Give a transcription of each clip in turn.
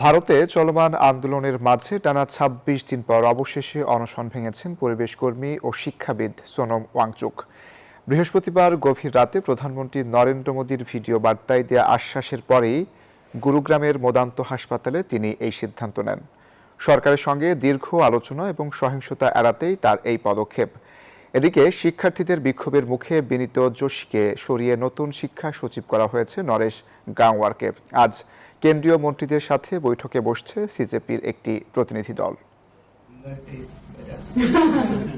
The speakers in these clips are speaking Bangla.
ভারতে চলমান আন্দোলনের মাঝে টানা ২৬ দিন পর অবশেষে অনশন ভেঙেছেন পরিবেশ কর্মী ও শিক্ষাবিদ সোনম ওয়াংচুক। বৃহস্পতিবার গভীর রাতে প্রধানমন্ত্রী নরেন্দ্র মোদীর ভিডিও বার্তায় দেয়া আশ্বাসের পরেই গুরুগ্রামের মোদান্ত হাসপাতালে তিনি এই সিদ্ধান্ত নেন। সরকারের সঙ্গে দীর্ঘ আলোচনা এবং সহিংসতা এড়াতেই তার এই পদক্ষেপ। এদিকে শিক্ষার্থীদের বিক্ষোভের মুখে বিনীত যোশীকে সরিয়ে নতুন শিক্ষা সচিব করা হয়েছে নরেশ গাংওয়ারকে। আজ কেন্দ্রীয় মন্ত্রীদের সাথে বৈঠকে বসছে সিজেপির একটি প্রতিনিধি দল।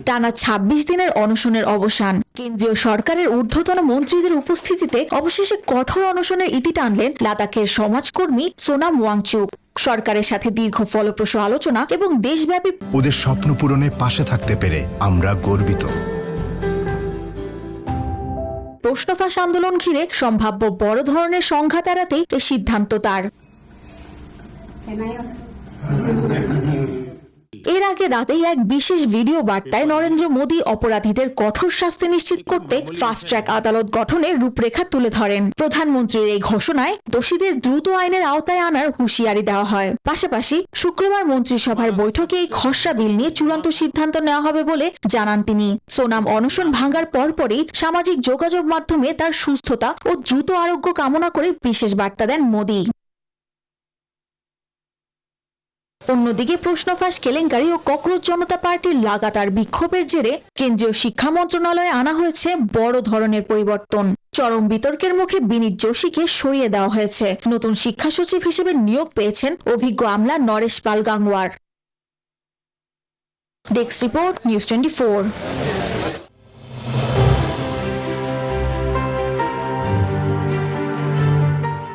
টানা ২৬ দিনের অনশনের অবসান। কেন্দ্রীয় সরকারের ঊর্ধ্বতন মন্ত্রীদের উপস্থিতিতে অবশেষে কঠোর অনশনের ইতি টানলেন লাদাখের সমাজকর্মী সোনাম ওয়াংচুক। সরকারের সাথে দীর্ঘ ফলপ্রসূ আলোচনা এবং দেশব্যাপী ওদের স্বপ্ন পূরণে পাশে থাকতে পেরে আমরা গর্বিত। প্রশ্নফাঁস আন্দোলন ঘিরে সম্ভাব্য বড় ধরনের সংঘাত এড়াতেই এই সিদ্ধান্ত তার। এর আগে রাতেই এক বিশেষ ভিডিও বার্তায় নরেন্দ্র মোদী অপরাধীদের কঠোর শাস্তি নিশ্চিত করতে ফাস্ট ট্র্যাক আদালত গঠনের রূপরেখা তুলে ধরেন। প্রধানমন্ত্রীর এই ঘোষণায় দোষীদের দ্রুত আইনের আওতায় আনার হুঁশিয়ারি দেওয়া হয়। পাশাপাশি শুক্রবার মন্ত্রিসভার বৈঠকে এই খসড়া বিল নিয়ে চূড়ান্ত সিদ্ধান্ত নেওয়া হবে বলে জানান তিনি। সোনাম অনশন ভাঙার পরপরই সামাজিক যোগাযোগ মাধ্যমে তার সুস্থতা ও দ্রুত আরোগ্য কামনা করে বিশেষ বার্তা দেন মোদী। অন্যদিকে প্রশ্নফাঁস কেলেঙ্কারি ও ককরোচ জনতা পার্টির লাগাতার বিক্ষোভের জেরে কেন্দ্রীয় শিক্ষা মন্ত্রণালয়ে আনা হয়েছে বড় ধরনের পরিবর্তন। চরম বিতর্কের মুখে বিনীত যোশীকে সরিয়ে দেওয়া হয়েছে। নতুন শিক্ষা সচিব হিসেবে নিয়োগ পেয়েছেন অভিজ্ঞ আমলা Naresh Pal Gangwar. Desk report, news 24।